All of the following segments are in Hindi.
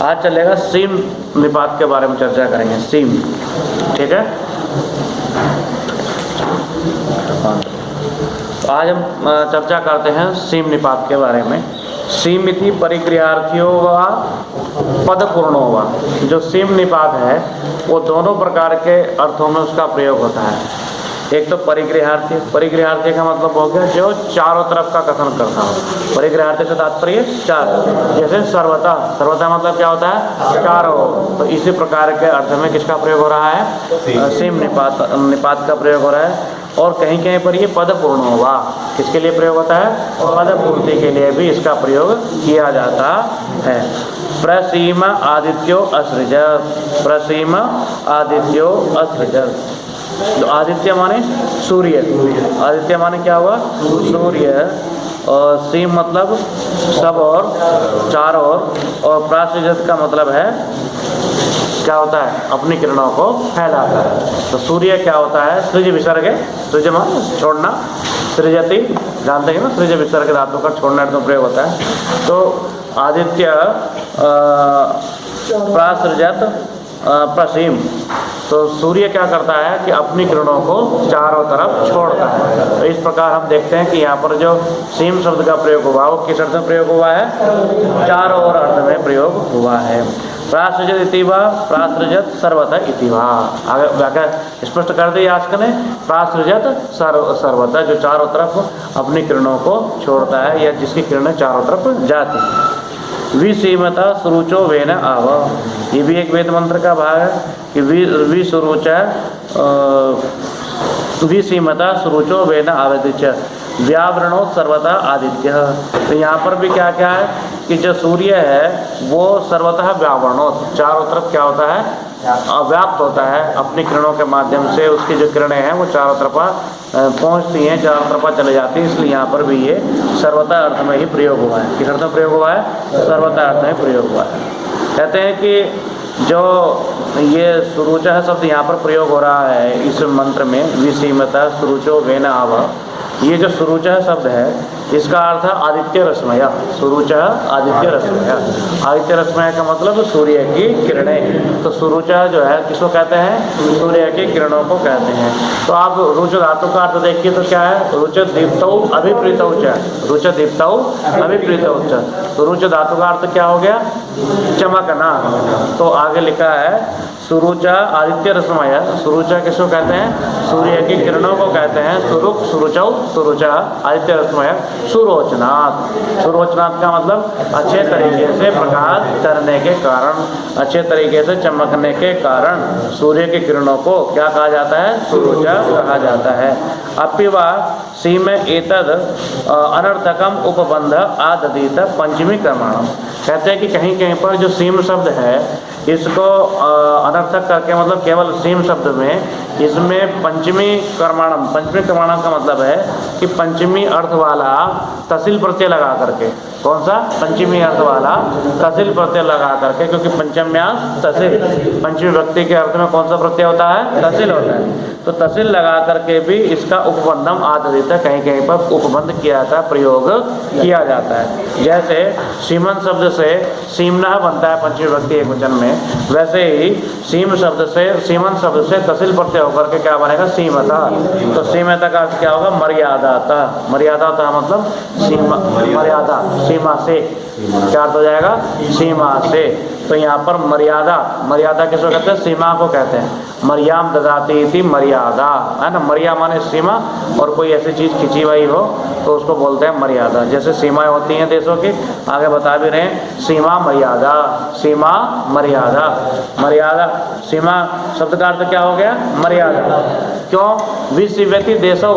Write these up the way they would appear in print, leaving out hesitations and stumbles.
आज चलेगा सीम निपात के बारे में चर्चा करेंगे। सीम, ठीक है। तो आज हम चर्चा करते हैं सीम निपात के बारे में। सीम इति परिक्रियार्थियों व पदपूर्णो व, जो सीम निपात है वो दोनों प्रकार के अर्थों में उसका प्रयोग होता है। एक तो परिगृहार्थी, परिगृहार्थी का मतलब हो गया जो चारों तरफ का कथन करता हो। परिगृहार्थी से तात्पर्य चार, जैसे सर्वथा, सर्वथा मतलब क्या होता है, चारों। तो इसी प्रकार के अर्थ में किसका प्रयोग हो रहा है, सीम निपात का प्रयोग हो रहा है। और कहीं कहीं पर ये पद पूर्ण होगा, किसके लिए प्रयोग होता है, पद पूर्ति के लिए भी इसका प्रयोग किया जाता है। प्रसीम आदित्यो असृजत, प्रसीम आदित्यो असृजत। तो आदित्य माने सूर्य, आदित्य माने क्या हुआ, सूर्य। और सीम मतलब सब और चारों और प्रासृजत का मतलब है क्या होता है, अपनी किरणों को फैलाता है। तो सूर्य क्या होता है, सृज विसर्ग, सृज मान छोड़ना, सृजति जानते हैं ना, सृज विसर्ग धातु का छोड़ना तो प्रयोग होता है। तो आदित्य प्रासृजत प्रसीम, तो सूर्य क्या करता है कि अपनी किरणों को चारों तरफ छोड़ता है। तो इस प्रकार हम देखते हैं कि यहाँ पर जो सीम शब्द का प्रयोग हुआ वो किस अर्थ में प्रयोग हुआ है, चारों ओर अर्थ में प्रयोग हुआ है। प्रासृजत इतिवा, प्रासृजत सर्वतः इतिवा, आगे व्याख्या स्पष्ट कर दी यास्क ने। प्रासृजत सर्वतः, जो चारों तरफ अपनी किरणों को छोड़ता है या जिसकी किरणें चारों तरफ जाती हैं। विसीमता सुरुचो वेन आव, ये भी एक वेद मंत्र का भाग है कि विसुरुचा विसीमता सुरुचो वेन आवेदिच व्यावरणो सर्वथा आदित्य। तो यहाँ पर भी क्या क्या है कि जो सूर्य है वो सर्वतः व्यावरणो, चारों तरफ क्या होता है, व्याप्त होता है अपनी किरणों के माध्यम से। उसकी जो किरणें हैं वो चारों तरफ पहुँचती हैं, चारों तरफ चले जाती हैं। इसलिए यहाँ पर भी ये सर्वथा अर्थ में ही प्रयोग हुआ है। किस अर्थ में प्रयोग हुआ है, सर्वथा अर्थ में प्रयोग हुआ है। कहते हैं कि जो ये सुरुचा शब्द यहाँ पर प्रयोग हो रहा है इस मंत्र में, विसीमता सुरुचो वेन आव, ये जो सुरुचा शब्द है इसका अर्थ है आदित्य रश्मय। सुरुचा आदित्य रश्मय, आदित्य रश्मय का मतलब सूर्य की किरणें। तो सुरुचा जो है किसको कहते हैं, सूर्य की किरणों को कहते हैं। तो आप रुच धातु का अर्थ देखिए तो क्या है, रुच दीप्तौ अभिप्रीतौ च, रुच दीप्तौ अभिप्रीतौ च। तो रुच धातु का अर्थ क्या हो गया, चमकना। तो आगे लिखा है सुरुचा आदित्य रश्मय, सुरुचा किसको कहते हैं, सूर्य की किरणों को कहते हैं। सुरुक सुरुचौ सुरुचा आदित्य रश्मय सुरोचनात्, सुरोचनात् का मतलब अच्छे तरीके से प्रकाश करने के कारण, अच्छे तरीके से चमकने के कारण सूर्य की किरणों को क्या कहा जाता है, सुरुचा कहा जाता है। अपिवा सीम एतद अनर्थकम उपबंध आददीत पंचमी क्रमाणम, कहते हैं कि कहीं कहीं पर जो सीम शब्द है इसको अनर्थक करके, मतलब केवल सीम शब्द में इसमें पंचमी कर्माणम, पंचमी कर्माणम का मतलब है कि पंचमी अर्थ वाला तसिल प्रत्यय लगा करके, कौन सा, पंचमी अर्थ वाला तसिल प्रत्यय लगा करके, क्योंकि पंचम्यास तसिल, पंचमी व्यक्ति के अर्थ में कौन सा प्रत्यय होता है, तसिल होता है। तो तसिल लगा करके भी इसका उपबंधम आदरित है, कहीं कहीं पर उपबंध किया जाता है, प्रयोग किया जाता है। जैसे सीमन शब्द से सीमना बनता है पंचमी व्यक्ति एक वचन में, वैसे ही सीम शब्द से, सीमन शब्द से तसिल प्रत्यय होकर के क्या बनेगा, सीमता। तो सीमता का क्या होगा, मर्यादाता, मर्यादाता मतलब सीमा, मर्यादा, सीमा से, क्या अर्थ हो जाएगा, सीमा से। तो यहाँ पर मर्यादा, मर्यादा किसको कहते हैं, सीमा को कहते हैं। मर्याम ददाती थी मर्यादा, है ना, मर्या माने सीमा, और कोई ऐसी चीज़ खिंची हुई हो तो उसको बोलते हैं मर्यादा। जैसे सीमाएं होती हैं देशों की, आगे बता भी रहे हैं, सीमा मर्यादा, सीमा मर्यादा, मर्यादा सीमा शब्द का अर्थ क्या हो गया, मर्यादा। क्यों, विशिव्यति देशो,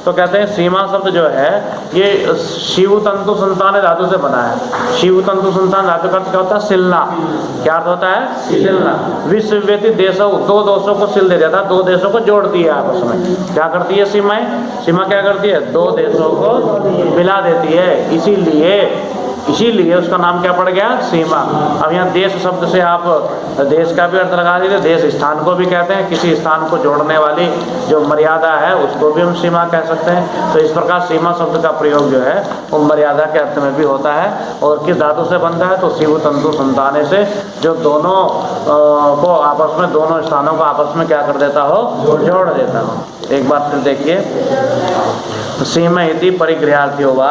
तो कहते हैं सीमा शब्द जो है ये शिव तंतु संतान धातु से बना है। शिव तंतु संतान धातु का अर्थ क्या होता है, सिलना, क्या अर्थ होता है, सिलना। विशिव्यति देशो, दो देशों को सिल दे देता है, दो देशों को जोड़ती है आपस में। क्या करती है सीमाएं, सीमा क्या करती है, दो देशों को मिला देती है। इसीलिए इसीलिए उसका नाम क्या पड़ गया, सीमा। अब यहाँ देश शब्द से आप देश का भी अर्थ लगा दीजिए, देश स्थान को भी कहते हैं, किसी स्थान को जोड़ने वाली जो मर्यादा है उसको भी हम सीमा कह सकते हैं। तो इस प्रकार सीमा शब्द का प्रयोग जो है वो मर्यादा के अर्थ में भी होता है। और किस धातु से बनता है, तो शिव तंतु संताने से, जो दोनों को आपस में, दोनों स्थानों को आपस में क्या कर देता हो, जोड़ देता हो। एक बार फिर देखिए, सीम इति परिगृहार्थी हुआ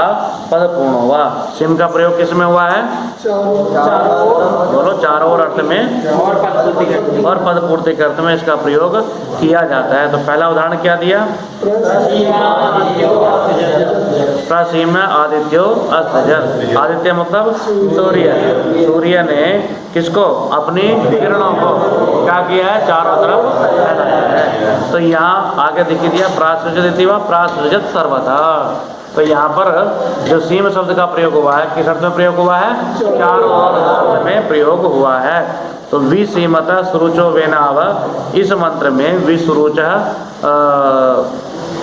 पद पूर्ण हुआ। सीम का प्रयोग किस में हुआ है, बोलो, चारों ओर अर्थ में और पद पूर्ति के अर्थ में इसका प्रयोग किया जाता है। तो पहला उदाहरण क्या दिया, प्रसीम आदित्यो अस्तजल। आदित्य मतलब सूर्य। सूर्य ने किसको, अपनी किरणों को क्या किया है, चारों तरफ फैलाया है। तो यहाँ आगे दिख दिया, प्रासृजत व प्रासृजत सर्वथा। तो यहाँ पर जो सीम शब्द का प्रयोग हुआ है किस अर्थ में प्रयोग हुआ है, चारों ओर अर्थ में प्रयोग हुआ है। तो विसीमता सुरुचो वेनाव, इस मंत्र में विसुरुचा,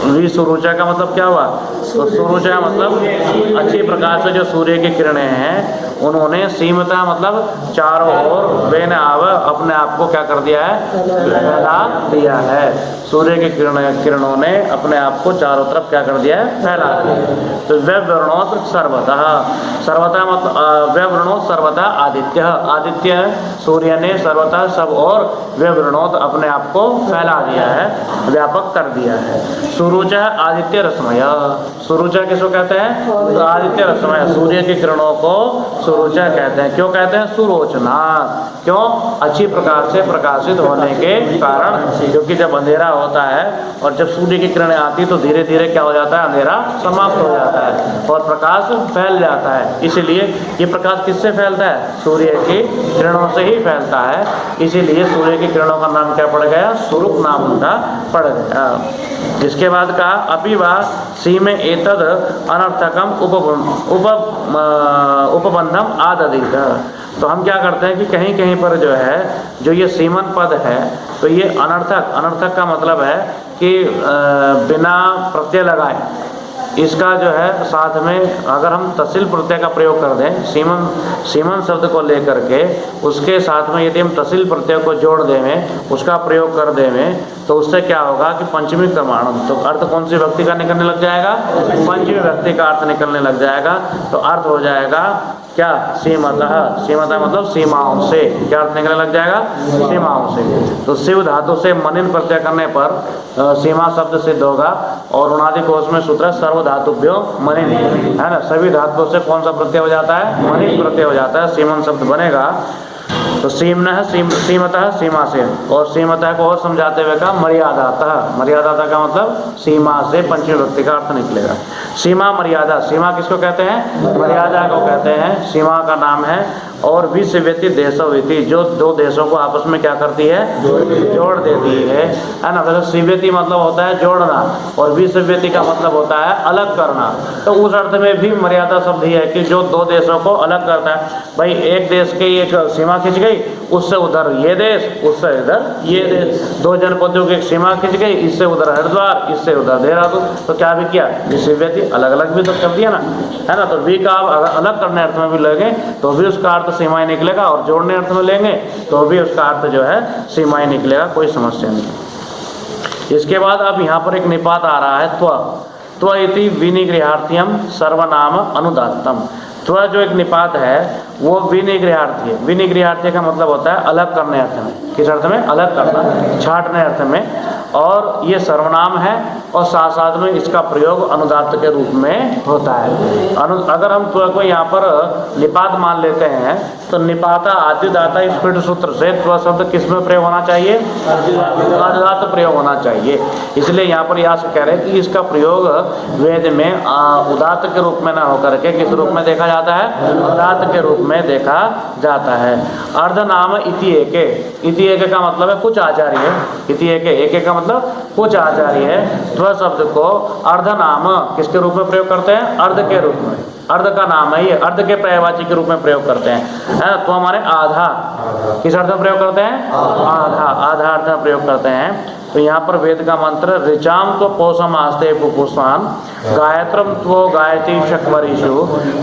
विसुरुचा का मतलब क्या हुआ, तो सुरुचा मतलब अच्छी प्रकार से जो सूर्य की किरणें हैं उन्होंने सीमता मतलब चारों ओर वेनाव अपने आप को क्या कर दिया है, फैला दिया है। सूर्य की किरणों ने अपने आप को चारों तरफ क्या कर दिया है, फैला दिया। तो व्यवरणोत सर्वतः, सर्वतः मतलब व्यवरणोत सर्वतः आदित्य, आदित्य सूर्य ने सर्वतः सब और व्यवरणोत अपने आप को फैला दिया है, व्यापक कर दिया है। सुरुचा आदित्य रश्मय, सुरुचा किसको कहते हैं, तो आदित्य रश्मय, सूर्य की किरणों को सुरुचा कहते हैं। क्यों कहते हैं, सुरोचना, क्यों, अच्छी प्रकार से प्रकाशित होने के कारण। क्योंकि जब अंधेरा होता है और जब सूर्य की किरणें आती तो धीरे धीरे क्या हो जाता है, अंधेरा समाप्त हो जाता है और प्रकाश फैल जाता है। इसीलिए ये प्रकाश किससे फैलता है, सूर्य की किरणों से ही फैलता है। इसीलिए सूर्य की किरणों का नाम क्या पड़ गया, सुरुक नाम उनका पड़ गया। इसके बाद कहा अपिवा सीमे एतद अनर्थकम उपबंधम आदधिक। तो हम क्या करते हैं कि कहीं कहीं पर जो है, जो ये सीमन पद है, तो ये अनर्थक, अनर्थक का मतलब है कि बिना प्रत्यय लगाए इसका जो है साथ में अगर हम तहसील प्रत्यय का प्रयोग कर दें, सीमन, सीमन शब्द को लेकर के उसके साथ में यदि हम तहसील प्रत्यय को जोड़ दें, उसका प्रयोग कर दें, तो उससे क्या होगा कि पंचमी क्रमाण, तो अर्थ कौन सी व्यक्ति का निकलने लग जाएगा, पंचमी व्यक्ति का अर्थ निकलने लग जाएगा। तो अर्थ हो जाएगा क्या, सीमतः, सीमतः मतलब सीमाओं से, क्या अर्थ निकलने लग जाएगा, सीमाओं से। तो शिव धातु से मनिन प्रत्यय करने पर सीमा शब्द सिद्ध होगा। और उनादि कोश में सूत्र सर्व धातुभ्यो मनिन, है ना, सभी धातुओं से कौन सा प्रत्यय हो जाता है, मनिन प्रत्यय हो जाता है, सीमन शब्द बनेगा। तो सीमना सीमतः सीमा से, और सीमतः को और समझाते हुए कहा मर्यादातः, मर्यादातः का मतलब सीमा से पंचमी व्यक्ति का अर्थ निकलेगा। सीमा मर्यादा, सीमा किसको कहते हैं, मर्यादा को कहते हैं, सीमा का नाम है। और विषव्यति देशोविति, जो दो देशों को आपस में क्या करती है, जोड़ देती है ना। तो शिव्यति मतलब होता है जोड़ना और विषव्यति का मतलब होता है अलग करना। तो उस अर्थ में भी मर्यादा शब्द ही है कि जो दो देशों को अलग करता है। भाई एक देश की एक सीमा खिंच गई, उससे उधर ये देश, उससे इधर ये देश, दो जनपदों की एक सीमा खिंच गई, इससे उधर हरिद्वार, इससे उधर देहरादून। तो क्या भी किया, विषव्यति अलग अलग भी तो कर दिया ना, है ना। तो वी का अलग करने अर्थ में भी लेंगे तो भी उसका अर्थ सीमाएं निकलेगा, और जोड़ने अर्थ में लेंगे तो भी उसका अर्थ जो है सीमाएं निकलेगा, कोई समस्या नहीं। इसके बाद अब यहाँ पर एक निपात आ रहा है, त्व इति विनिगृहार्थ्यम सर्वनाम अनुदात्तम। त्व जो एक निपात है वो विनिगृहार्थी है। विनिगृहार्थी का मतलब होता है अलग करने अर्थ में। किस अर्थ में, अलग करना, छांटने अर्थ में। और ये सर्वनाम है और साथ साथ में इसका प्रयोग अनुदात्त के रूप में होता है। अगर हम त्व को यहाँ पर निपात मान लेते हैं तो निपाता आद्युदाता इस पीठ सूत्र से त्व शब्द किस में प्रयोग होना चाहिए, अनुदात्त प्रयोग होना चाहिए। इसलिए यहाँ पर यास कह रहे हैं कि इसका प्रयोग वेद में उदात्त के रूप में न होकर के किस रूप में देखा जाता है, उदात्त के रूप में देखा जाता है। अर्धनाम इति एके, इति एके का मतलब है कुछ आचार्य, इति एके, एके का मतलब कुछ आचार्य है। त्व शब्द को अर्धनाम किसके रूप में प्रयोग करते हैं, अर्ध के रूप में, अर्ध का नाम है ये, अर्ध के पर्यायवाची के रूप में प्रयोग करते हैं, है। तो हमारे आधा किस अर्थ में प्रयोग करते हैं, आधा, आधा अर्थ में प्रयोग करते हैं। तो यहाँ पर वेद का मंत्र ऋचाम तो पोषम आस्ते पुपुष्पान गायत्रम त्वो गायति शक्वरीषु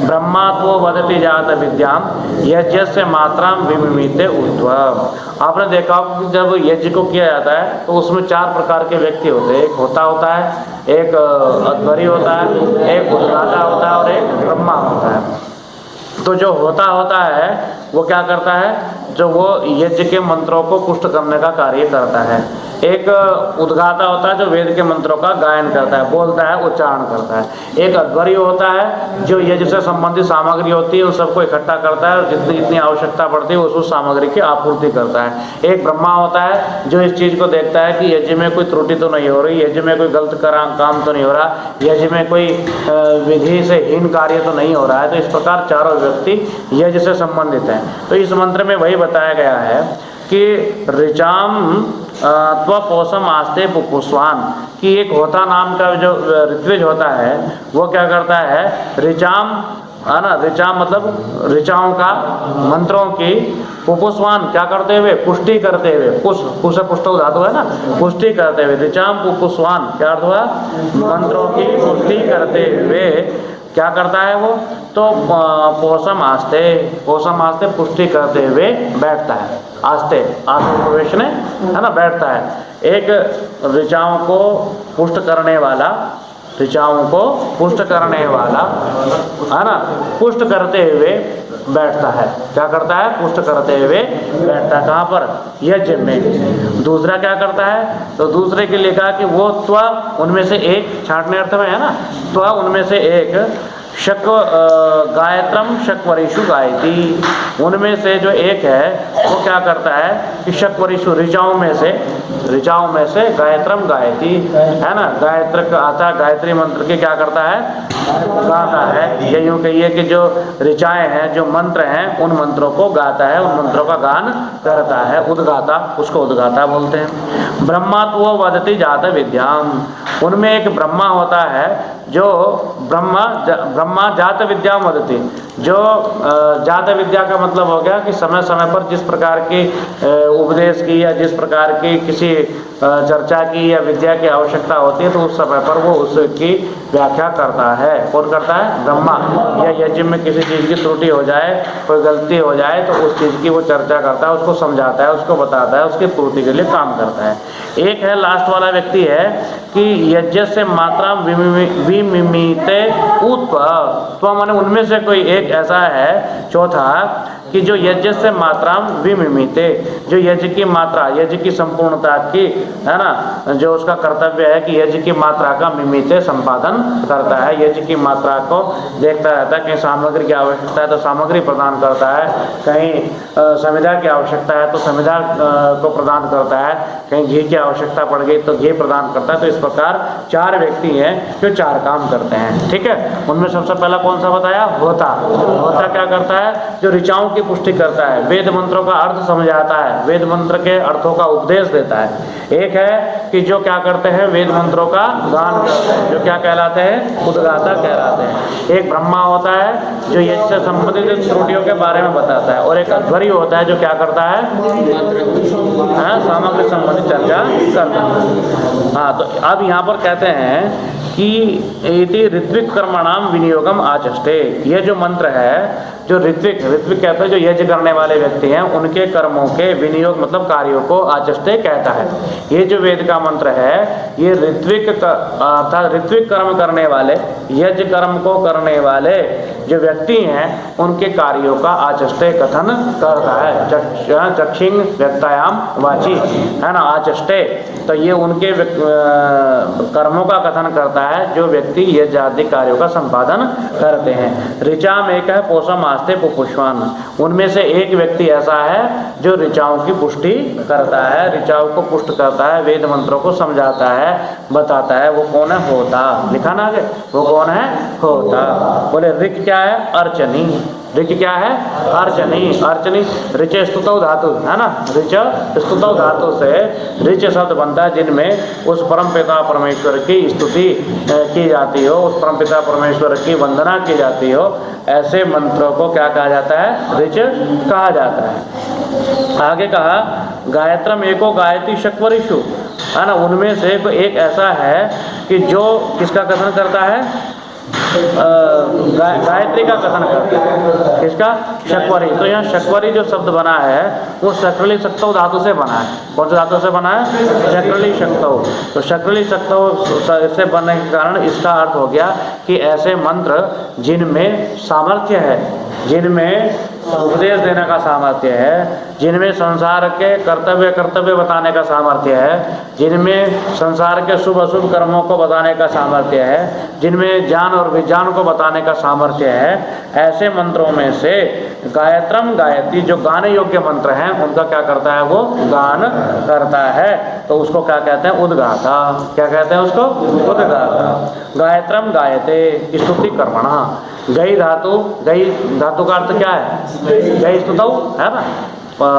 ब्रह्मा त्वो वदति जात विद्याम यज्ञस्य मात्राम विमिमीते ऊर्ध्व। आपने देखा कि जब यज्ञ को किया जाता है तो उसमें 4 प्रकार के व्यक्ति होते हैं। एक होता है, एक अध्वरी होता है, एक उद्गाता होता है और एक ब्रह्मा होता है। तो जो होता है वो क्या करता है, जो वो यज्ञ के मंत्रों को पुष्ट करने का कार्य करता है। एक उद्गाता होता है जो वेद के मंत्रों का गायन करता है, बोलता है, उच्चारण करता है। एक अध्वर्य होता है जो यज्ञ से संबंधित सामग्री होती है उन सबको इकट्ठा करता है और जितनी जितनी आवश्यकता पड़ती है उस सामग्री की आपूर्ति करता है। एक ब्रह्मा होता है जो इस चीज़ को देखता है कि यज्ञ में कोई त्रुटि तो नहीं हो रही, यज्ञ में कोई गलत काम तो नहीं हो रहा, यज्ञ में कोई विधि से हीन कार्य तो नहीं हो रहा है। तो इस प्रकार चारों व्यक्ति यज्ञ से संबंधित हैं। तो इस मंत्र में वही बताया गया है कि ऋचाम त्वपोषम आस्ते पुष्वान, कि एक होता नाम का जो ऋत्विज होता है वो क्या करता है, ऋचाम है ना, ऋचाम मतलब ऋचाओं का मंत्रों की पुष्वान क्या करते हुए, पुष्टि करते हुए, पुष्ट धातु है ना, पुष्टि करते हुए, ऋचाम पुष्वान क्या अर्थ हुआ, मंत्रों की पुष्टि करते हुए क्या करता है वो, तो पोषम आस्ते पुष्टि करते हुए बैठता है। आस्ते प्रवेश ने है ना, बैठता है। एक ऋचाओं को पुष्ट करने वाला है ना, पुष्ट करते हुए बैठता है। क्या करता है, पुष्ट करते हुए बैठता है। कहाँ पर, यज्ञ में। दूसरा क्या करता है, तो दूसरे के लिए कहा कि वो त्व उनमें से एक, छांटने अर्थ में है ना, त्व उनमें से एक गायत्रम शक्वरीषु गायति, उनमें से जो एक है वो क्या करता है कि शक्वरीषु ऋचाओं में से गायत्रम गायति है ना, गायत्र का आता गायत्री मंत्र के क्या करता है, गाता है। ये यूँ कहिए कि जो ऋचाएँ हैं, जो मंत्र हैं, उन मंत्रों को गाता है, उन मंत्रों का गान करता है। उद्गाता, उसको उद्गाता बोलते हैं। ब्रह्मा तो वदति जात विद्याम, उनमें एक ब्रह्मा होता है जो ब्रह्मा जात विद्या वदति, जो जात विद्या का मतलब हो गया कि समय समय पर जिस प्रकार की उपदेश की या जिस प्रकार की किसी चर्चा की या विद्या की आवश्यकता होती है तो उस समय पर वो उसकी व्याख्या करता है। कौन करता है, ब्रह्मा। या यज्ञ में किसी चीज़ की त्रुटि हो जाए, कोई गलती हो जाए तो उस चीज़ की वो चर्चा करता है, उसको समझाता है, उसको बताता है, उसकी पूर्ति के लिए काम करता है। एक है लास्ट वाला व्यक्ति है कि यज्ञ से मात्रा विमिमीते उत्व, माने उनमें से कोई एक ऐसा है चौथा कि जो यज्ञ से मात्रा विमिमीते, जो यज्ञ की मात्रा, यज्ञ की संपूर्णता की है ना, जो उसका कर्तव्य है कि यज्ञ की मात्रा का मिमीते संपादन करता है। यज्ञ की मात्रा को देखता रहता है, कहीं सामग्री की आवश्यकता है तो सामग्री प्रदान करता है, कहीं संविधा की आवश्यकता है तो संविधा को प्रदान करता है, कहीं घी की आवश्यकता पड़ गई तो घी प्रदान करता है। तो इस प्रकार 4 व्यक्ति हैं जो 4 काम करते हैं। ठीक है, उनमें सबसे पहला कौन सा बताया, होता क्या करता है, जो ऋचाओं की पुष्टि करता है, वेद मंत्रों का अर्थ समझाता है, वेद मंत्र के अर्थों का उपदेश देता है। एक है कि जो क्या करते हैं, वेद मंत्रों का गान करते हैं, जो क्या कहलाते हैं, उद्गाता कहलाते हैं। एक ब्रह्मा होता है जो यज्ञ से संबंधित त्रुटियों के बारे में बताता है, और एक अध्वर्य होता है जो क्या करता है, सामग्री संबंधित चर्चा करता है। हाँ, तो अब यहाँ पर कहते हैं कि इति ऋत्विक कर्मणाम विनियोगम आचष्टे, ये जो मंत्र है, जो ऋत्विक कहते हैं जो यज्ञ करने वाले व्यक्ति हैं उनके कर्मों के विनियोग मतलब कार्यों को आचष्टे कहता है। ये जो वेद का मंत्र है ये ऋत्विक अर्थात ऋत्विक कर्म करने वाले, यज्ञ कर्म को करने वाले जो व्यक्ति हैं उनके कार्यों का आचष्टे कथन करता है। चक्षिंग व्यक्तायाम वाची है ना, आचष्टे, तो ये उनके कर्मों का कथन करता है जो व्यक्ति ये जाति कार्यों का संपादन करते हैं। ऋचा में एक है पोषम आस्ते पुष्पान, उनमें से एक व्यक्ति ऐसा है जो ऋचाओं की पुष्टि करता है, ऋचाओं को पुष्ट करता है, वेद मंत्रों को समझाता है, बताता है। वो कौन है, होता। लिखा ना आगे, वो कौन है, होता। बोले ऋक क्या है, अर्चनी। ऋच क्या है, अर्चनी। ऋच स्तुतौ धातु है ना, ऋच स्तुतौ धातु से ऋच शब्द बनता है जिनमें उस परम पिता परमेश्वर की स्तुति की जाती हो, उस परम पिता परमेश्वर की वंदना की जाती हो, ऐसे मंत्रों को क्या कहा जाता है, ऋच कहा जाता है। आगे कहा गायत्रम एको गायति शक्वरीषु है ना, उनमें से एक ऐसा है कि जो किसका कथन करता है, गायत्री का कथन करता है, किसका, शक्वरी। तो यहाँ शक्वरी जो शब्द बना है वो शक्रली शक्तौ धातु से बना है। कौन से धातु से बना है, शक्रली शक्तौ। तो शक्रली शक्तौ से बनने के कारण इसका अर्थ हो गया कि ऐसे मंत्र जिनमें सामर्थ्य है, जिनमें उपदेश देने का सामर्थ्य है, जिनमें संसार के कर्तव्य बताने का सामर्थ्य है, जिनमें संसार के शुभ अशुभ कर्मों को बताने का सामर्थ्य है, जिनमें ज्ञान और विज्ञान को बताने का सामर्थ्य है, ऐसे मंत्रों में से गायत्रम गायत्री जो गाने योग्य मंत्र हैं उनका क्या करता है, वो गान करता है। तो उसको क्या कहते हैं, उद्गाता। क्या कहते हैं उसको, उद्गाता। गायत्रम गायते स्तुति कर्मणः। गई धातु का अर्थ क्या है, गई स्तुतौ है ना,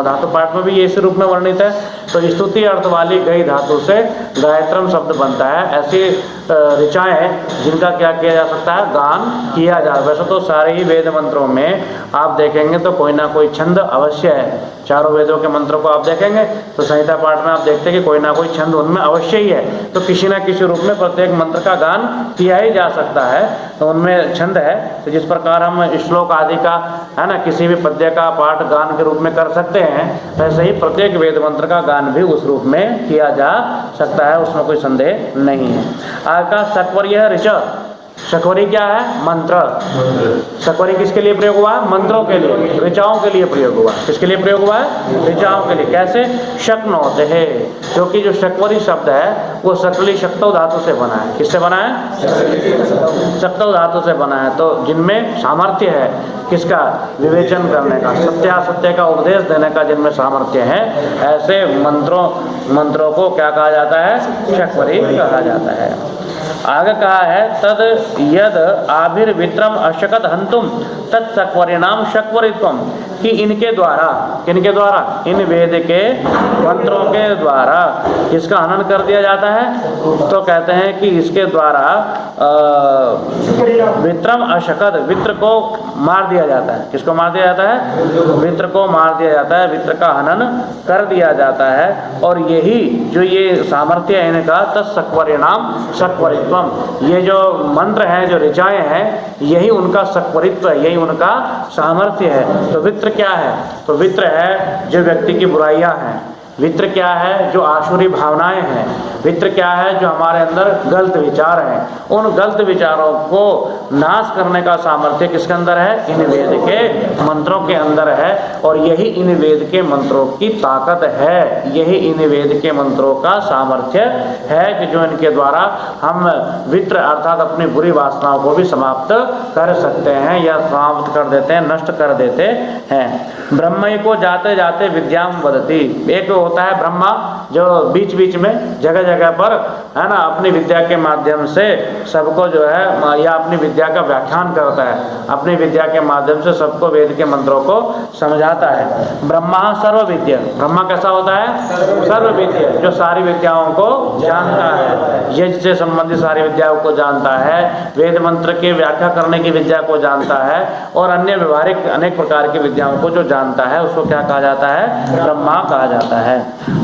धातु पाठ में भी ये इसी रूप में वर्णित है। तो स्तुति अर्थ वाली गई धातु से गायत्रम शब्द बनता है। ऐसी ऋचाएँ जिनका क्या किया जा सकता है, गान किया जा। वैसे तो सारे ही वेद मंत्रों में आप देखेंगे तो कोई ना कोई छंद अवश्य है। चारों वेदों के मंत्रों को आप देखेंगे तो संहिता पाठ में आप देखते हैं कि कोई ना कोई छंद उनमें अवश्य ही है। तो किसी न किसी रूप में प्रत्येक मंत्र का गान किया ही जा सकता है, तो उनमें छंद है। तो जिस प्रकार हम श्लोक आदि का है ना, किसी भी पद्य का पाठ गान के रूप में कर सकते हैं, वैसे ही प्रत्येक वेद मंत्र का गान भी उस रूप में किया जा सकता है, उसमें कोई संदेह नहीं है। आगे शक्वरी ऋच। शक्वरी क्या है, मंत्र। शक्वरी किसके लिए प्रयोग हुआ, मंत्रों के लिए, ऋचाओं के लिए प्रयोग हुआ। किसके लिए प्रयोग हुआ है, ऋचाओं के लिए। कैसे, शक्नोते है, क्योंकि जो शक्वरी शब्द है वो शकली शक्तौ धातु से बना है। किससे बना है, शक्तौ धातु से बना है। तो जिनमें सामर्थ्य है किसका, विवेचन करने का, सत्यासत्य का उपदेश देने का जिनमें सामर्थ्य है, ऐसे मंत्रों को क्या कहा जाता है, शक्वरी कहा जाता है। आगे कहा है तद यद आभिर्वित्रम अशकत हंतुम तत्सक्वरिणाम शक्वरित्वम, कि इनके द्वारा, किनके द्वारा, इन वेद के मंत्रों के द्वारा किसका हनन कर दिया जाता है। तो कहते हैं कि इसके द्वारा वित्रम अशकत, वित्र को मार दिया जाता है। किसको मार दिया जाता है, वित्र को मार दिया जाता है, वित्र का हनन कर दिया जाता है। और यही जो ये सामर्थ्य है इनका, तत्सक्वरिणाम शक्वरित्वम, ये जो मंत्र हैं, जो ऋचाएँ हैं, यही उनका शक्वरित्व है, यही उनका सामर्थ्य है। तो वित्र क्या है, तो वित्र है जो व्यक्ति की बुराइयां हैं। वित्र क्या है, जो आसुरी भावनाएं हैं। वित्र क्या है, जो हमारे अंदर गलत विचार हैं। उन गलत विचारों को नाश करने का सामर्थ्य किसके अंदर है, इन वेद के मंत्रों के अंदर है। और यही इन वेद के मंत्रों की ताकत है, यही इन वेद के मंत्रों का सामर्थ्य है कि जो इनके द्वारा हम वित्र अर्थात अपनी बुरी वासनाओं को भी समाप्त कर सकते हैं, या समाप्त कर देते हैं, नष्ट कर देते हैं। ब्रह्म को जाते जाते विद्याम वदति। एक होता है ब्रह्मा जो बीच बीच में जगह जगह पर है ना अपनी विद्या के माध्यम से सबको जो है, या अपनी विद्या का व्याख्यान करता है, अपनी विद्या के माध्यम से सबको वेद के मंत्रों को समझाता है। ब्रह्मा सर्वविद्य, ब्रह्मा कैसा होता है, सर्वविद्य, जो सारी विद्याओं को जानता है, यज्ञ से संबंधित सारी विद्याओं को जानता है, वेद मंत्र की व्याख्या करने की विद्या को जानता है, और अन्य व्यवहारिक अनेक प्रकार की विद्याओं को जो जानता है उसको क्या कहा जाता है, ब्रह्मा कहा जाता है।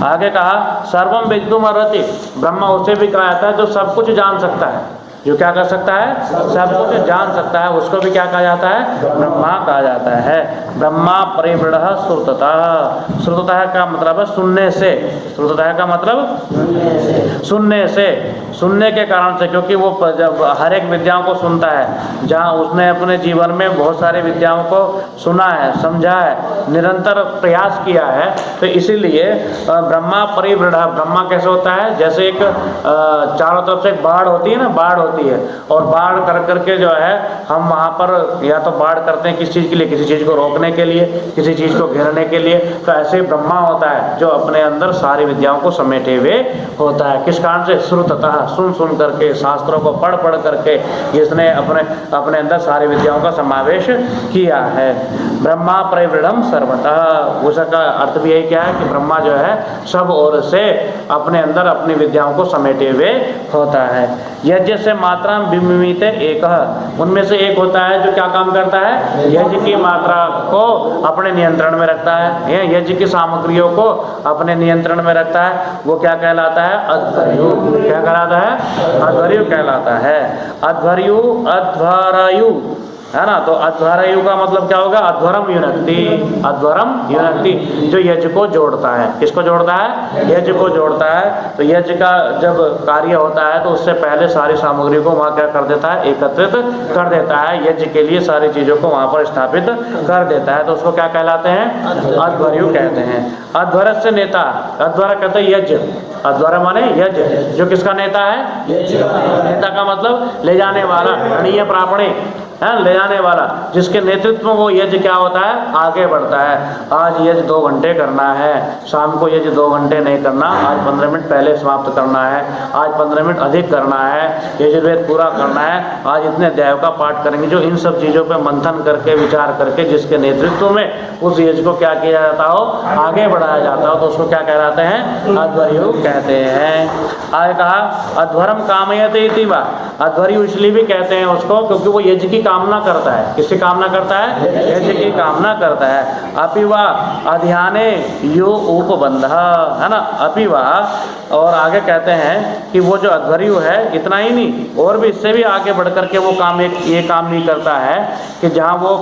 आगे कहा सर्वम वेदितुम अर्हति, ब्रह्मा उसे भी कहा जाता है जो सब कुछ जान सकता है, जो क्या कर सकता है, सब कुछ जान सकता है, उसको भी क्या कहा जाता है, ब्रह्मा कहा जाता है। ब्रह्मा परिवृढ़ श्रुततः, श्रुततः का मतलब है सुनने से, श्रुततः का मतलब सुनने से, सुनने के कारण से, क्योंकि वो जब हर एक विद्याओं को सुनता है, जहाँ उसने अपने जीवन में बहुत सारी विद्याओं को सुना है, समझा है, निरंतर प्रयास किया है, तो इसीलिए ब्रह्मा परिवृढ़, ब्रह्मा कैसे होता है, जैसे एक चारों तरफ से एक बाढ़ होती है ना, बाढ़ होती है, और बाढ़ कर करके जो है हम वहाँ पर या तो बाढ़ करते हैं किस चीज़ के लिए, किसी चीज़ को रोकने के लिए, किसी चीज़ को घेरने के लिए। तो ऐसे ही ब्रह्मा होता है जो अपने अंदर सारी विद्याओं को समेटे हुए होता है। किस कारण से, श्रुततः, सुन सुन करके, शास्त्रों को पढ़ पढ़ करके जिसने अपने अंदर सारी विद्याओं का समावेश किया है। ब्रह्मा परिवृढ़म सर्वतः, उसका अर्थ भी यही क्या है कि ब्रह्मा जो है सब ओर से अपने अंदर अपनी विद्याओं को समेटे हुए होता है। यज्ञ से मात्रा विमित एक, उनमें से एक होता है जो क्या काम करता है, यज्ञ की मात्रा को अपने नियंत्रण में रखता है, यज्ञ की सामग्रियों को अपने नियंत्रण में रखता है। वो क्या कहलाता है, अध्वर्यु। क्या कहलाता है, अध्वर्यु कहलाता है। अध्वर्यु, अध्वरयु है ना। तो अध्वरयु का मतलब क्या होगा, अध्वरम युनक्ति, अध्वरम युनक्ति, जो यज्ञ को जोड़ता है। किसको जोड़ता है, यज्ञ को जोड़ता है। तो यज्ञ का जब कार्य होता है तो उससे पहले सारी सामग्री को वहाँ क्या कर देता है, एकत्रित कर देता है, यज्ञ के लिए सारी चीज़ों को वहाँ पर स्थापित कर देता है। तो उसको क्या कहलाते हैं, अध्वर्यु कहते हैं। अध्वर से नेता, अध्वर कहते हैं यज्ञ, अध्वर माने यज्ञ, जो किसका नेता है, नेता का मतलब ले जाने वाला, गणीय प्रापणे है, ले जाने वाला, जिसके नेतृत्व में वो यज्ञ क्या होता है, आगे बढ़ता है। आज यज्ञ 2 घंटे करना है, शाम को यज्ञ 2 घंटे नहीं करना, आज 15 मिनट पहले समाप्त करना है, आज 15 मिनट अधिक करना है, यजुर्वेद पूरा करना है, आज इतने अध्यायों का पाठ करेंगे। जो इन सब चीज़ों पे मंथन करके विचार करके जिसके नेतृत्व में उस यज्ञ को क्या किया जाता हो, आगे बढ़ाया जाता हो, तो उसको क्या कहलाते हैं, अध्वर्यु कहते हैं। आगे कहा अध्वरम कामयते इति वा, अध्वर्यु इसलिए भी कहते हैं उसको क्योंकि वो यज्ञ की कामना करता है। किसकी कामना करता है, यज्ञ की कामना करता है। अपिवा अध्याने यो उपबंध है ना, अपिवा। और आगे कहते हैं कि वो जो अध्वर्यु है इतना ही नहीं, और भी इससे भी आगे बढ़ करके वो काम ये काम नहीं करता है कि जहाँ वो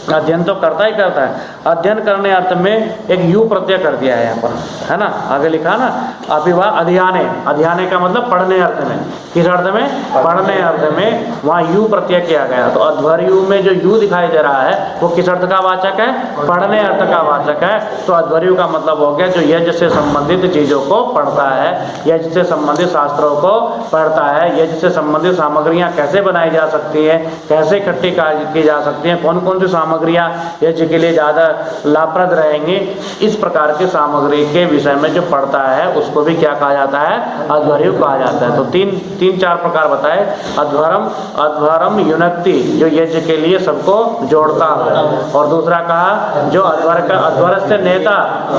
अध्ययन तो करता ही करता है, अध्ययन करने अर्थ में एक यू प्रत्यय कर दिया है यहाँ पर, है ना, आगे लिखा ना, अपिवा अध्याने, अध्याने का मतलब पढ़ने अर्थ में। किस अर्थ में, पढ़ने अर्थ में वहाँ यू प्रत्यय किया गया। तो अध्वर्यु में जो यू दिखाई दे रहा है वो किस अर्थ का वाचक है, पढ़ने अर्थ का वाचक है। तो अध्वर्यु का मतलब हो गया जो यज्ञ से संबंधित चीज़ों को पढ़ता है, यज्ञ से संबंधित शास्त्रों को पढ़ता है, यज्ञ से संबंधित सामग्रियाँ कैसे बनाई जा सकती हैं, कैसे इकट्ठी की जा सकती हैं, कौन कौन सी सामग्रियाँ यज्ञ के लिए ज़्यादा लाभप्रद रहेंगी, इस प्रकार की सामग्री के विषय में जो पढ़ता है उसको भी क्या कहा जाता है, अध्वर्यु कहा जाता है। तो तीन चार प्रकार बताए। अध्वरम, अध्वरम युनक्ति, जो यज्ञ के लिए सबको जोड़ता है। और दूसरा कहा जो अध्वर से नेता,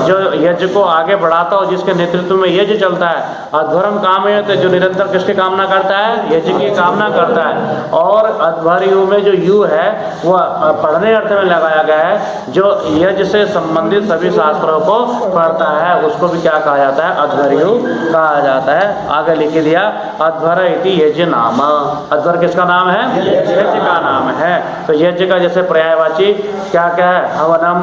जो यज्ञ को आगे बढ़ाता हो, जिसके नेतृत्व में यज्ञ चलता है। अध्वरम कामयते, जो निरंतर किसकी कामना करता है, यज्ञ की कामना करता है। और अध्वर्यु में जो यू है वह पढ़ने अर्थ में लगाया गया है, जो यज्ञ से संबंधित सभी शास्त्रों को पढ़ता है, उसको भी क्या कहा जाता है, अध्वर्यु कहा जाता है। आगे लिख दिया अध्वर इति यज्ञ नाम, अध्वर किसका नाम है, यज्ञ का नाम है। तो यज्ञ का जैसे पर्यायवाची क्या क्या है, हवनम,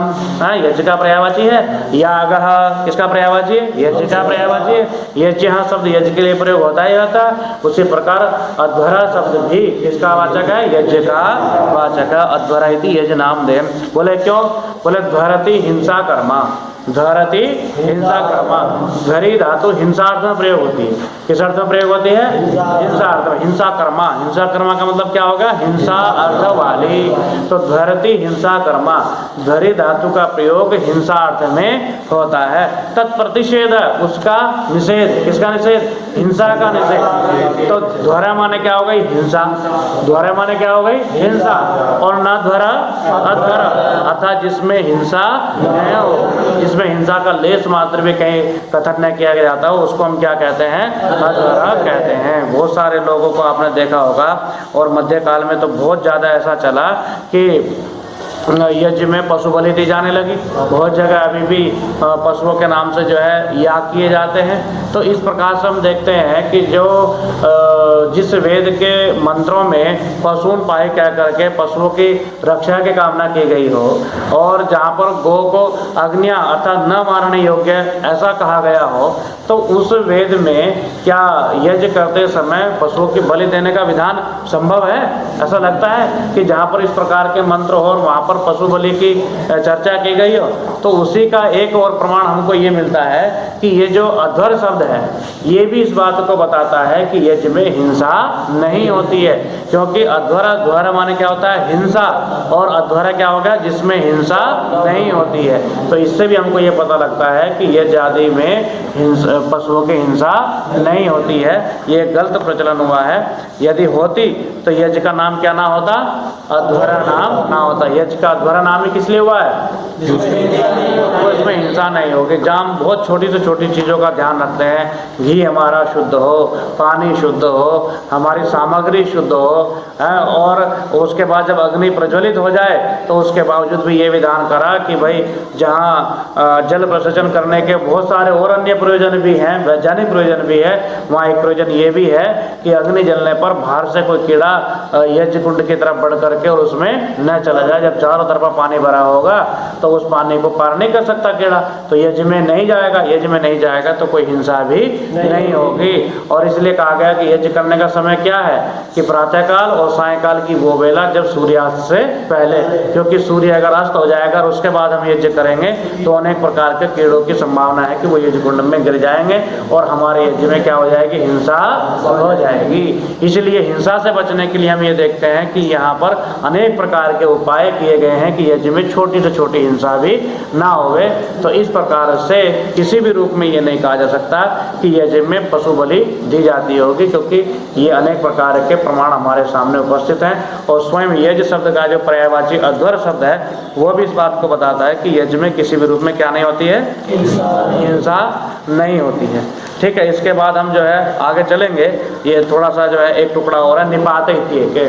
यज्ञ का पर्यायवाची है। यागः किसका पर्यायवाची है, यज्ञ का पर्यायवाची है। यज्ञ शब्द यज्ञ के लिए प्रयोग होता ही रहता है। उसी प्रकार अध्वर शब्द भी किसका वाचक है, यज्ञ का वाचक है। अध्वर इति यज्ञ नाम दे, बोले क्यों, बोले ध्वरति हिंसा कर्मा, धरती हिंसा कर्मा, धरी धातु हिंसा अर्थ में प्रयोग होती है। किस अर्थ में प्रयोग होती है, हिंसा अर्थ में। हिंसा कर्मा, हिंसा कर्मा का मतलब क्या होगा, हिंसा अर्थ वाली। तो धरती हिंसा कर्मा, धरी धातु का प्रयोग हिंसा अर्थ में होता है। तत्प्रतिषेध, उसका निषेध, किसका निषेध, हिंसा का निषेध। तो ध्वरा माने क्या हो गई, हिंसा, ध्वरा माने क्या हो गई, हिंसा। और न ध्वरा अध्वर, अर्थात जिसमें हिंसा न हो, जिसमें हिंसा का लेस मात्र भी कहीं कथन न किया जाता हो, उसको हम क्या कहते हैं, अध्वरा कहते हैं। बहुत सारे लोगों को आपने देखा होगा, और मध्यकाल में तो बहुत ज़्यादा ऐसा चला कि यज्ञ में पशु बलि दी जाने लगी। बहुत जगह अभी भी पशुओं के नाम से जो है याग किए जाते हैं। तो इस प्रकार से हम देखते हैं कि जो जिस वेद के मंत्रों में पशुन पाए कह करके पशुओं की रक्षा की कामना की गई हो, और जहाँ पर गौ को अग्निया अर्थात न मारने योग्य ऐसा कहा गया हो, तो उस वेद में क्या यज्ञ करते समय पशुओं की बलि देने का विधान संभव है? ऐसा लगता है कि जहाँ पर इस प्रकार के मंत्र हो और वहाँ पर पशु बलि की चर्चा की गई हो। तो उसी का एक और प्रमाण हमको ये मिलता है कि ये जो अध्वर शब्द है ये भी इस बात को बताता है कि यज्ञ में हिंसा नहीं होती है, क्योंकि अध्वर, अध्वर माने क्या होता है, हिंसा, और अध्वर क्या होगा, जिसमें हिंसा नहीं होती है। तो इससे भी हमको ये पता लगता है कि यज्ञ आदि में पशुओं की हिंसा नहीं होती है। ये गलत प्रचलन हुआ है। यदि होती तो यज्ञ का नाम क्या ना होता, अध्वर नाम ना होता। यज्ञ का अध्वर नाम ही किस लिए हुआ है, तो इसमें हिंसा नहीं होगी। जहाँ हम बहुत छोटी से छोटी चीज़ों का ध्यान रखते हैं, घी हमारा शुद्ध हो, पानी शुद्ध हो, हमारी सामग्री शुद्ध हो, और उसके बाद जब अग्नि प्रज्वलित हो जाए तो उसके बावजूद भी ये विधान करा कि भाई जहाँ जल प्रसेचन करने के बहुत सारे और अन्य प्रयोजन भी हैं, वैज्ञानिक प्रयोजन भी है, वहाँ एक प्रयोजन ये भी है कि अग्नि जलने पर बाहर से कोई कीड़ा यज्ञ कुंड की तरफ बढ़ करके और उसमें न चला जाए। जब चारों तरफा पानी भरा होगा तो उस पानी को पार नहीं कर सकता कीड़ा, तो यज्ञ में नहीं जाएगा। यज्ञ में नहीं जाएगा तो कोई हिंसा भी नहीं होगी। और इसलिए कहा गया कि यज्ञ करने का समय क्या है कि प्रातःकाल और सायंकाल की वो वेला जब सूर्यास्त से पहले, क्योंकि सूर्य अगर अस्त हो जाएगा और उसके बाद हम यज्ञ करेंगे तो अनेक प्रकार के कीड़ों की संभावना है कि वो यज्ञ कुंड में गिर जाएंगे और हमारे यज्ञ में क्या हो जाएगी, हिंसा हो जाएगी। इसलिए हिंसा से बचने के लिए हम ये देखते हैं कि यहाँ पर अनेक प्रकार के उपाय किए गए हैं कि यज्ञ में छोटी से छोटी हिंसा भी ना होवे। तो इस प्रकार से किसी भी रूप में ये नहीं कहा जा सकता कि यज्ञ में पशु बलि दी जाती होगी, क्योंकि ये अनेक प्रकार के प्रमाण हमारे सामने उपस्थित हैं। और स्वयं यज्ञ शब्द का जो पर्यायवाची अध्वर शब्द है वो भी इस बात को बताता है कि यज्ञ में किसी भी रूप में क्या नहीं होती है, हिंसा नहीं होती है। ठीक है, इसके बाद हम जो है आगे चलेंगे। ये थोड़ा सा जो है एक टुकड़ा हो रहा है निपात इत्येके,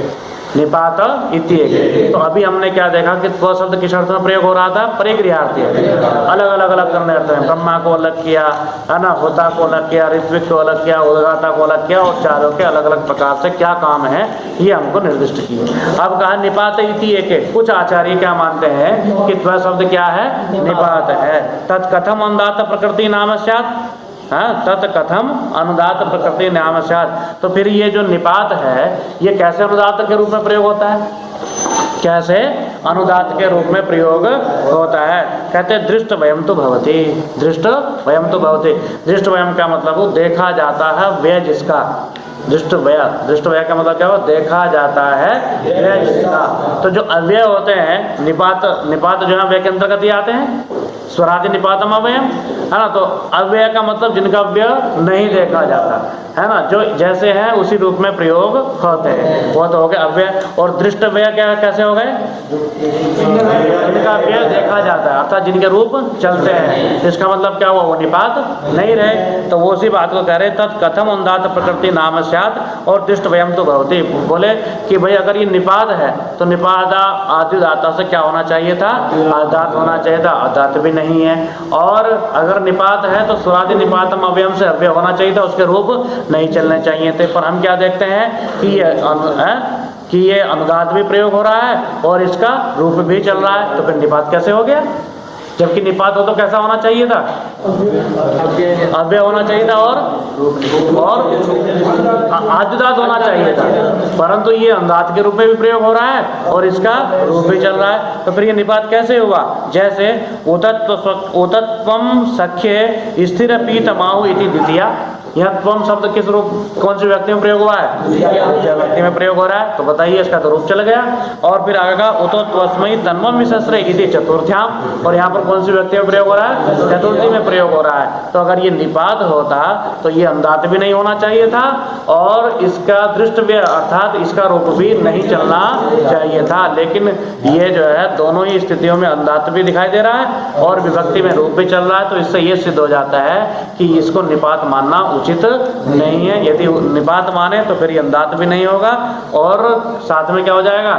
निपात इत्येके। तो अभी हमने क्या देखा कि त्व शब्द किस अर्थ में प्रयोग हो रहा था, परिगृहार्थी, अलग अलग करने अर्थ में। ब्रह्मा को अलग किया है ना, होता को अलग किया, ऋत्विक को अलग किया, उद्गाता को अलग किया, और चारों के अलग अलग प्रकार से क्या काम है ये हमको निर्दिष्ट किए। अब कहा निपात इत्येके। कुछ आचार्य क्या मानते हैं कि त्व शब्द क्या है, निपात है। तत्कथम अनुदात प्रकृति नाम स्यात्, तत्कथम अनुदात प्रकृति नाम स्यात्। तो फिर ये जो निपात है ये कैसे अनुदात के रूप में प्रयोग होता है, कैसे अनुदात के रूप में प्रयोग होता है। कहते हैं दृष्ट वयम तो भवति, दृष्ट वयम तो भवति। दृष्ट वयम का मतलब वो देखा जाता है व्यय जिसका, दृष्ट व्यय, दृष्ट व्यय का मतलब क्या हो, देखा जाता है व्यय जिसका। तो जो अव्यय होते हैं निपात, निपात जो है व्यय के अंतर्गत ही आते हैं, स्वरादि निपातम अव्ययम है ना। तो अव्यय का मतलब जिनका व्यय नहीं देखा जाता है ना, जो जैसे हैं उसी रूप में प्रयोग होते हैं, वो तो हो गए अव्यय। और दृष्ट व्यय क्या कैसे हो गए, जिनका व्यय देखा जाता है अर्थात जिनके रूप चलते हैं, इसका मतलब क्या हुआ, वो निपात नहीं रहे। तो वो उसी बात को कह रहे तत्कथम अनुदात प्रकृति नाम स्यात् और दृष्ट वयम तो भवति। बोले कि भाई अगर ये निपात है तो निपादा आद्युदाता से क्या होना चाहिए था, आदात होना चाहिए था, आदात भी नहीं है। और अगर निपात है तो स्वरादि निपातम अव्ययम से अव्यय होना चाहिए था, उसके रूप नहीं चलने चाहिए थे। पर हम क्या देखते हैं कि ये अनुदात भी प्रयोग हो रहा है और इसका रूप भी चल रहा है, तो फिर निपात कैसे हो गया, जबकि निपात हो तो कैसा होना चाहिए था, अव्यय होना चाहिए था और आद्युदात होना चाहिए था। परंतु ये अनुदात के रूप में भी प्रयोग हो रहा है और इसका रूप भी चल रहा है, तो फिर ये निपात कैसे हुआ। जैसे उतत्वम सख्य स्थिर पीतमाहु इति द्वितीया। यह त्वम शब्द किस रूप, कौन सी व्यक्ति में प्रयोग हुआ है, द्वितीय व्यक्ति में प्रयोग हो रहा है, तो बताइए इसका तो रूप चल गया। और फिर आगे का उतो त्वस्मै तन्वम विशस्रे इति चतुर्थ्याम, और यहाँ पर कौन सी व्यक्ति में प्रयोग हो रहा है, चतुर्थी में प्रयोग हो रहा है। तो अगर ये निपात होता तो ये अनुदात भी नहीं होना चाहिए था और इसका दृष्ट व्यय अर्थात इसका रूप भी नहीं चलना चाहिए था। लेकिन ये जो है दोनों ही स्थितियों में अनुदात भी दिखाई दे रहा है और विभक्ति में रूप भी चल रहा है, तो इससे ये सिद्ध हो जाता है कि इसको निपात मानना उचित नहीं है। यदि निपात माने तो फिर ये अनुदात भी नहीं होगा और साथ में क्या हो जाएगा,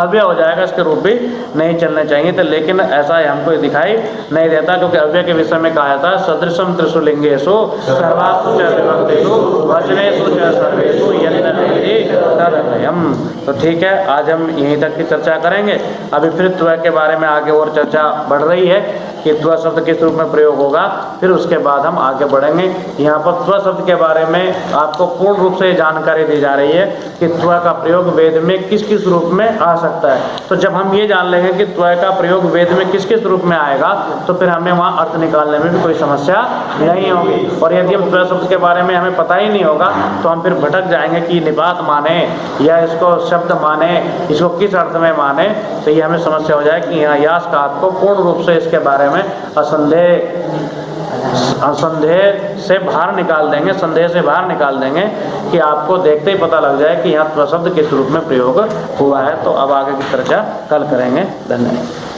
अव्यय हो जाएगा, इसके रूप भी नहीं चलने चाहिए थे। लेकिन ऐसा हमको दिखाई नहीं देता, क्योंकि अव्यय के विषय में कहा था सदृशम त्रिषु लिंगेषु सर्वासु च विभक्तिषु वचनेषु च सर्वेषु यन्न वेदे तदन्वयम्। तो ठीक है, आज हम यहीं तक की चर्चा करेंगे। अभी फिर त्व के बारे में आगे और चर्चा बढ़ रही है कि त्व शब्द किस रूप में प्रयोग होगा, फिर उसके बाद हम आगे बढ़ेंगे। यहाँ पर त्व शब्द के बारे में आपको पूर्ण रूप से जानकारी दी जा रही है कि त्व का प्रयोग वेद में किस किस रूप में आ सकता है। तो जब हम ये जान लेंगे कि त्व का प्रयोग वेद में किस किस रूप में आएगा, तो फिर हमें वहाँ अर्थ निकालने में भी कोई समस्या नहीं होगी। और यदि हम त्व शब्द के बारे में हमें पता ही नहीं होगा तो हम फिर भटक जाएंगे कि निपात माने या इसको शब्द माने, इसको किस अर्थ में माने, तो ये हमें समस्या हो जाए कि यहाँ यास का आपको पूर्ण रूप से इसके बारे में संदेह से बाहर निकाल देंगे, संदेह से बाहर निकाल देंगे कि आपको देखते ही पता लग जाए कि यहाँ त्व शब्द किस रूप में प्रयोग हुआ है। तो अब आगे की चर्चा कल करेंगे। धन्यवाद।